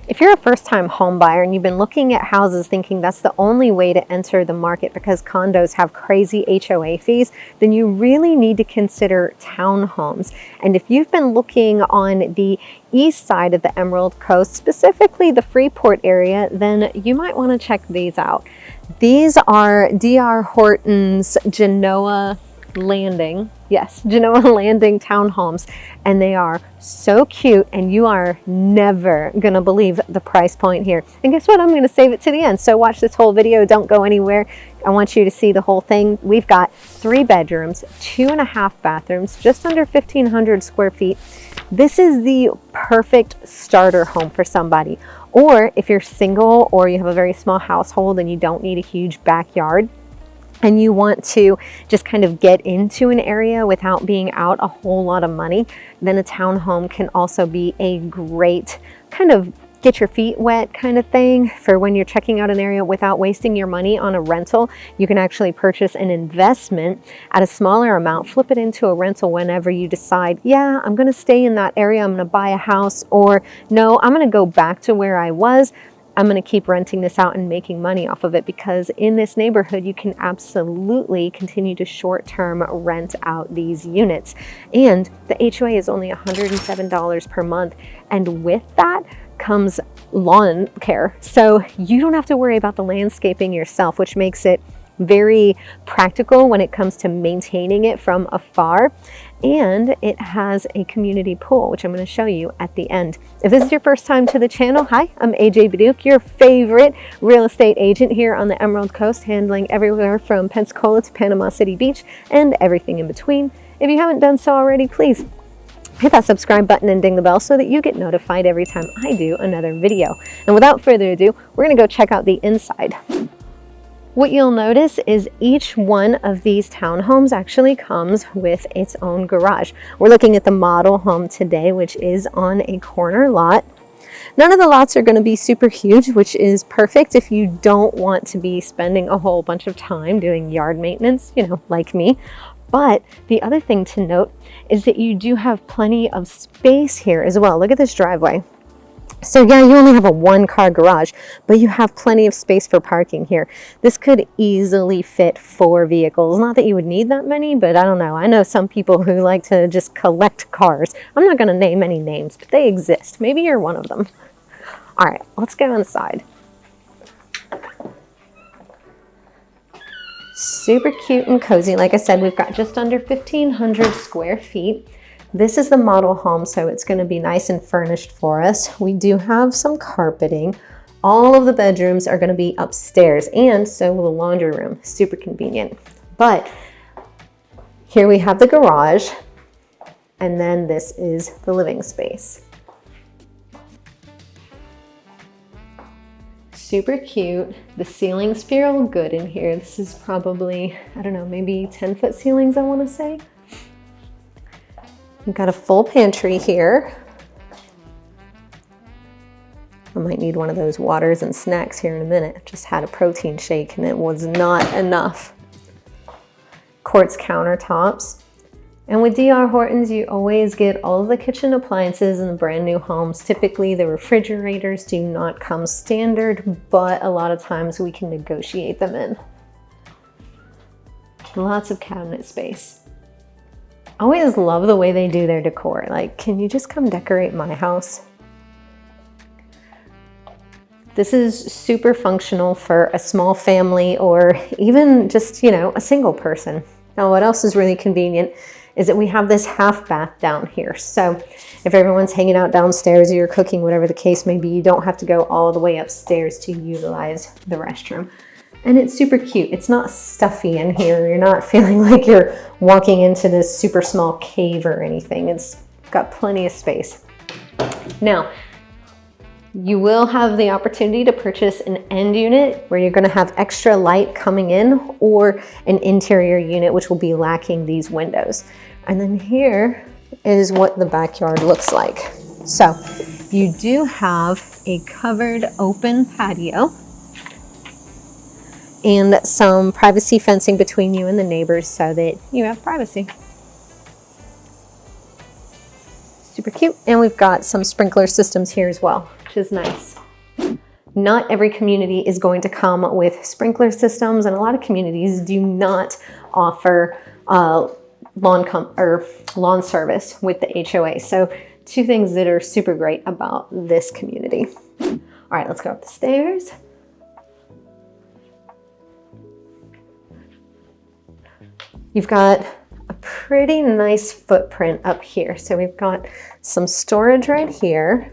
If you're a first-time home buyer and you've been looking at houses thinking that's the only way to enter the market because condos have crazy HOA fees, then you really need to consider townhomes. And if you've been looking on the east side of the Emerald Coast, specifically the Freeport area, then you might want to check these out. These are DR Horton's Genoa Landing. Yes, Genoa Landing townhomes, and they are so cute, and you are never gonna believe the price point here. And guess what? I'm gonna save it to the end, so watch this whole video. Don't go anywhere. I want you to see the whole thing. We've got 3 bedrooms, 2.5 bathrooms, just under 1,500 square feet. This is the perfect starter home for somebody. Or if you're single or you have a very small household and you don't need a huge backyard, and you want to just kind of get into an area without being out a whole lot of money, then a townhome can also be a great kind of get your feet wet kind of thing for when you're checking out an area without wasting your money on a rental. You can actually purchase an investment at a smaller amount, flip it into a rental whenever you decide, yeah, I'm going to stay in that area, I'm going to buy a house, or no, I'm going to go back to where I was. I'm going to keep renting this out and making money off of it, because in this neighborhood, you can absolutely continue to short-term rent out these units. And the HOA is only $107 per month. And with that comes lawn care. So you don't have to worry about the landscaping yourself, which makes it very practical when it comes to maintaining it from afar. And it has a community pool, which I'm going to show you at the end. If this is your first time to the channel, hi, I'm AJ Baduke, your favorite real estate agent here on the Emerald Coast, handling everywhere from Pensacola to Panama City Beach and everything in between. If you haven't done so already, please hit that subscribe button and ding the bell so that you get notified every time I do another video. And without further ado, we're going to go check out the inside. What you'll notice is each one of these townhomes actually comes with its own garage. We're looking at the model home today, which is on a corner lot. None of the lots are going to be super huge, which is perfect if you don't want to be spending a whole bunch of time doing yard maintenance, you know, like me. But the other thing to note is that you do have plenty of space here as well. Look at this driveway. So yeah, you only have a 1-car garage, but you have plenty of space for parking here. This could easily fit 4 vehicles. Not that you would need that many, but I don't know. I know some people who like to just collect cars. I'm not going to name any names, but they exist. Maybe you're one of them. All right, let's go inside. Super cute and cozy. Like I said, we've got just under 1,500 square feet. This is the model home, so it's going to be nice and furnished for us. We do have some carpeting. All of the bedrooms are going to be upstairs, and so will the laundry room. Super convenient. But here we have the garage, and then this is the living space. Super cute. The ceilings feel good in here. This is probably, I don't know, maybe 10-foot ceilings, I want to say. We've got a full pantry here. I might need one of those waters and snacks here in a minute. Just had a protein shake and it was not enough. Quartz countertops. And with DR Hortons, you always get all of the kitchen appliances in the brand new homes. Typically, the refrigerators do not come standard, but a lot of times we can negotiate them in. Lots of cabinet space. I always love the way they do their decor. Like, can you just come decorate my house? This is super functional for a small family or even just, you know, a single person. Now, what else is really convenient is that we have this half bath down here. So if everyone's hanging out downstairs or you're cooking, whatever the case may be, you don't have to go all the way upstairs to utilize the restroom. And it's super cute. It's not stuffy in here. You're not feeling like you're walking into this super small cave or anything. It's got plenty of space. Now, you will have the opportunity to purchase an end unit where you're going to have extra light coming in, or an interior unit which will be lacking these windows. And then here is what the backyard looks like. So you do have a covered open patio and some privacy fencing between you and the neighbors so that you have privacy. super cute. And we've got some sprinkler systems here as well, which is nice. Not every community is going to come with sprinkler systems, and a lot of communities do not offer lawn service with the HOA. So two things that are super great about this community. All right, let's go up the stairs. You've got a pretty nice footprint up here. So we've got some storage right here.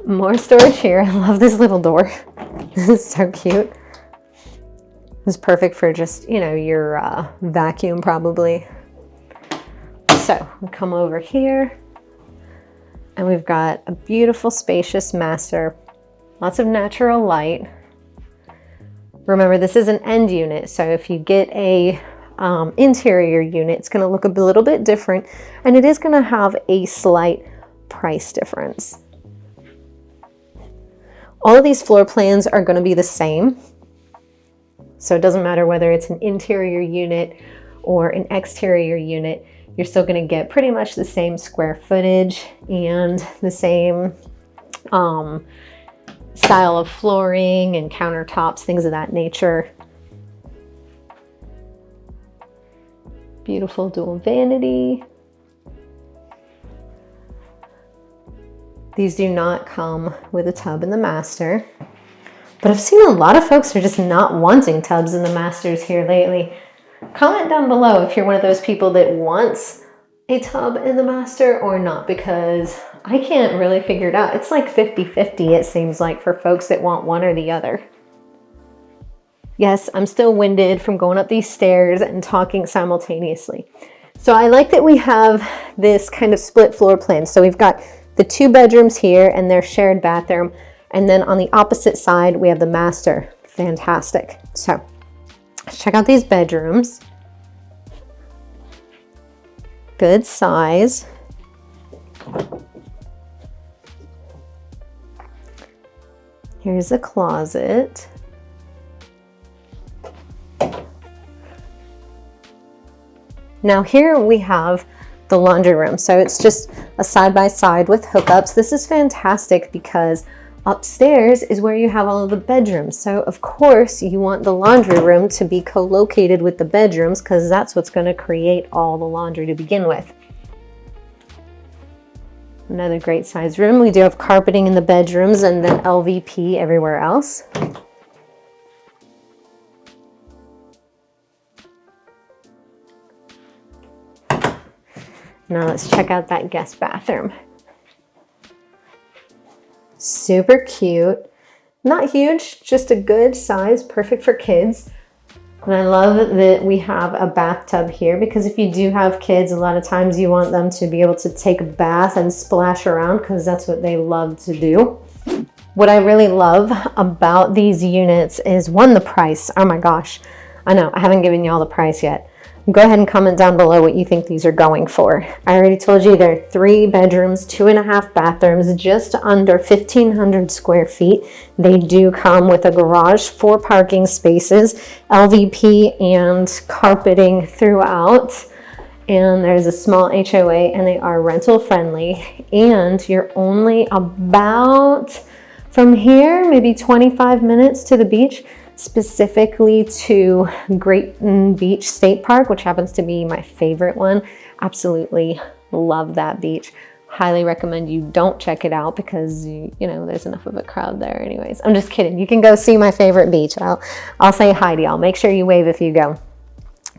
More storage here. I love this little door. This is so cute. It's perfect for just, you know, your vacuum probably. So we'll come over here and we've got a beautiful spacious master. Lots of natural light. Remember, this is an end unit, so if you get a interior unit, it's going to look a little bit different, and it is going to have a slight price difference. All of these floor plans are going to be the same, so it doesn't matter whether it's an interior unit or an exterior unit. You're still going to get pretty much the same square footage and the same style of flooring and countertops, things of that nature. Beautiful dual vanity. These do not come with a tub in the master, but I've seen a lot of folks are just not wanting tubs in the masters here lately. Comment down below if you're one of those people that wants a tub in the master or not, because I can't really figure it out. It's like 50-50, it seems like, for folks that want one or the other. Yes, I'm still winded from going up these stairs and talking simultaneously. So I like that we have this kind of split floor plan. So we've got the 2 bedrooms here and their shared bathroom. And then on the opposite side, we have the master. Fantastic. So let's check out these bedrooms. Good size. Here's a closet. Now here we have the laundry room. So it's just a side-by-side with hookups. This is fantastic because upstairs is where you have all of the bedrooms. So of course you want the laundry room to be co-located with the bedrooms because that's what's going to create all the laundry to begin with. Another great size room. We do have carpeting in the bedrooms and then LVP everywhere else. Now let's check out that guest bathroom. Super cute. Not huge, just a good size, perfect for kids. And I love that we have a bathtub here because if you do have kids, a lot of times you want them to be able to take a bath and splash around because that's what they love to do. What I really love about these units is, one, the price. Oh my gosh. I know, I haven't given you all the price yet. Go ahead and comment down below what you think these are going for. I already told you they're 3 bedrooms, 2.5 bathrooms, just under 1,500 square feet. They do come with a garage, 4 parking spaces, LVP and carpeting throughout. And there's a small HOA and they are rental friendly. And you're only about, from here, maybe 25 minutes to the beach, specifically to Grayton Beach State Park, which happens to be my favorite one. Absolutely love that beach. Highly recommend you don't check it out because you know there's enough of a crowd there anyways. I'm just kidding. You can go see my favorite beach. I'll say hi to y'all. Make sure you wave if you go.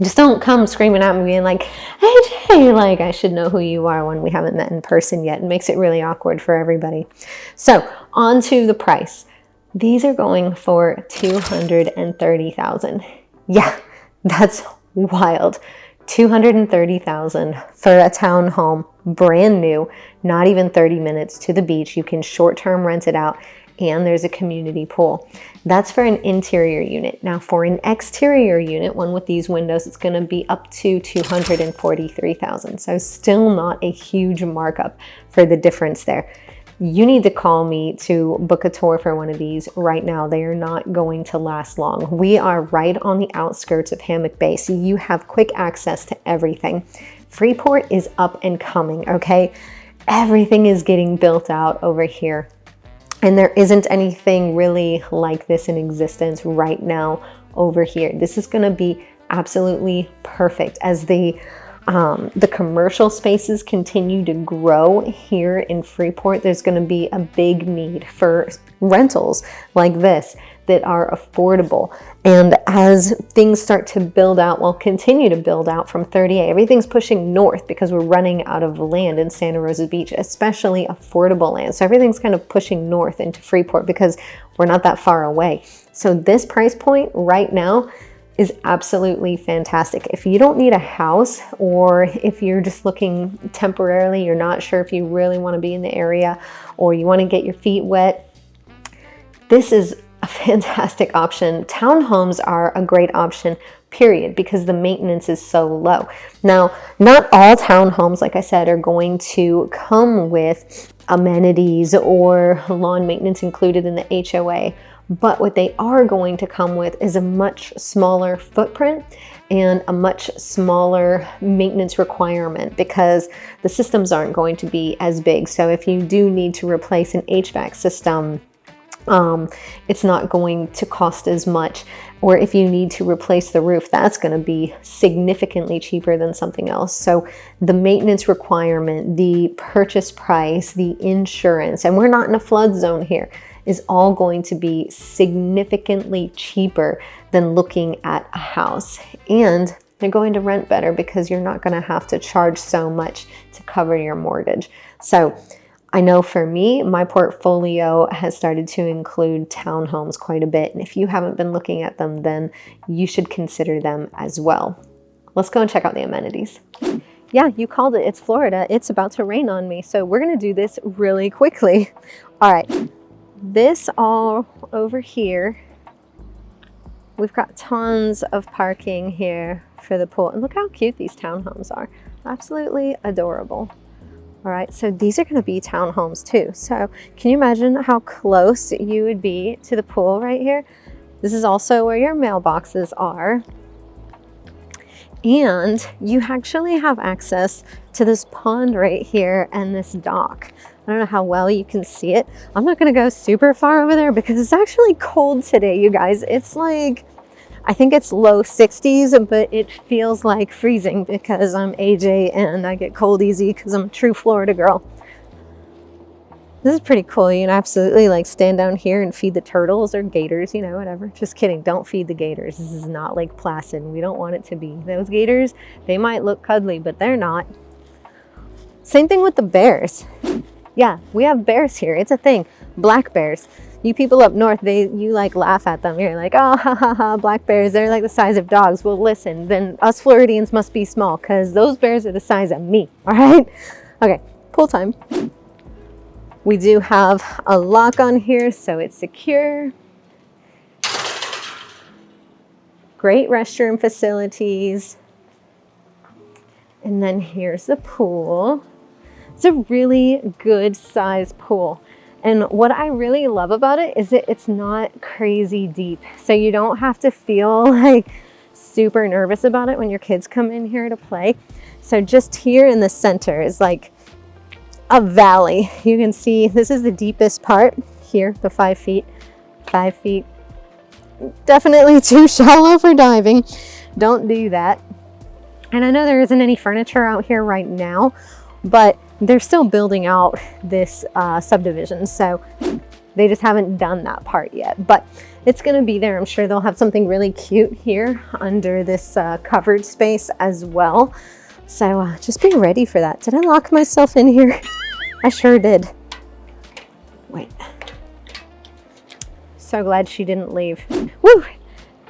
Just don't come screaming at me being like, hey Jay, like I should know who you are when we haven't met in person yet. It makes it really awkward for everybody. So on to the price. These are going for $230,000. Yeah, that's wild. $230,000 for a townhome, brand new, not even 30 minutes to the beach. You can short-term rent it out, and there's a community pool. That's for an interior unit. Now for an exterior unit, one with these windows, it's going to be up to $243,000. So still not a huge markup for the difference there. you need to call me to book a tour for one of these right now. They are not going to last long. We are right on the outskirts of Hammock Bay, so you have quick access to everything. Freeport is up and coming, okay? Everything is getting built out over here, and there isn't anything really like this in existence right now over here. This is going to be absolutely perfect as the commercial spaces continue to grow here in Freeport. There's going to be a big need for rentals like this that are affordable. And as things start to build out, well, continue to build out from 38, everything's pushing north because we're running out of land in Santa Rosa Beach, especially affordable land. So everything's kind of pushing north into Freeport because we're not that far away. So this price point right now is absolutely fantastic. If you don't need a house, or if you're just looking temporarily, you're not sure if you really want to be in the area, or you want to get your feet wet, this is a fantastic option. Townhomes are a great option, period, because the maintenance is so low. Now, not all townhomes, like I said, are going to come with amenities or lawn maintenance included in the HOA. But what they are going to come with is a much smaller footprint and a much smaller maintenance requirement because the systems aren't going to be as big. So if you do need to replace an HVAC system, it's not going to cost as much. Or if you need to replace the roof, that's going to be significantly cheaper than something else. So the maintenance requirement, the purchase price, the insurance, and we're not in a flood zone here, is all going to be significantly cheaper than looking at a house. And they're going to rent better because you're not going to have to charge so much to cover your mortgage. So I know for me, my portfolio has started to include townhomes quite a bit. And if you haven't been looking at them, then you should consider them as well. Let's go and check out the amenities. Yeah, you called it. It's Florida. It's about to rain on me. So we're going to do this really quickly. All right. This all over here, we've got tons of parking here for the pool. And look how cute these townhomes are. Absolutely adorable. All right, so these are going to be townhomes too. So can you imagine how close you would be to the pool right here? This is also where your mailboxes are. And you actually have access to this pond right here and this dock. I don't know how well you can see it. I'm not going to go super far over there because it's actually cold today, you guys. It's like, I think it's low 60s, but it feels like freezing because I'm AJ and I get cold easy because I'm a true Florida girl. This is pretty cool. You can absolutely like stand down here and feed the turtles or gators, you know, whatever. Just kidding. Don't feed the gators. This is not Lake Placid. We don't want it to be. Those gators, they might look cuddly, but they're not. Same thing with the bears. Yeah, we have bears here. It's a thing. Black bears. You people up north, you like laugh at them. You're like, oh, ha, ha, ha, black bears. They're like the size of dogs. Well, listen, then us Floridians must be small because those bears are the size of me. All right? Okay, pool time. We do have a lock on here, so it's secure. Great restroom facilities. And then here's the pool. It's a really good size pool. And what I really love about it is that it's not crazy deep. So you don't have to feel like super nervous about it when your kids come in here to play. So just here in the center is like a valley. You can see this is the deepest part here, the 5 feet. 5 feet. Definitely too shallow for diving. Don't do that. And I know there isn't any furniture out here right now, but they're still building out this subdivision, so they just haven't done that part yet, but it's going to be there. I'm sure they'll have something really cute here under this covered space as well, so just be ready for that. Did I lock myself in here? I sure did. Wait. So glad she didn't leave. Woo!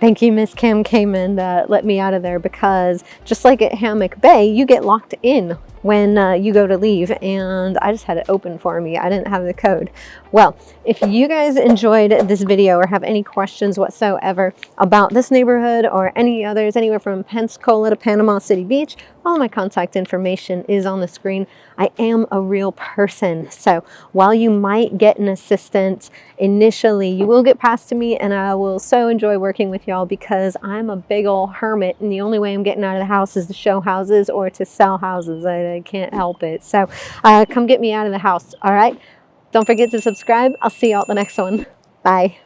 Thank you, Miss Kim came and let me out of there, because just like at Hammock Bay, you get locked in when you go to leave, and I just had it open for me. I didn't have the code. Well, if you guys enjoyed this video or have any questions whatsoever about this neighborhood or any others, anywhere from Pensacola to Panama City Beach, all my contact information is on the screen. I am a real person, so while you might get an assistant initially, you will get passed to me, and I will so enjoy working with y'all because I'm a big old hermit, and the only way I'm getting out of the house is to show houses or to sell houses. I can't help it. So come get me out of the house, all right? Don't forget to subscribe. I'll see you all at the next one. Bye.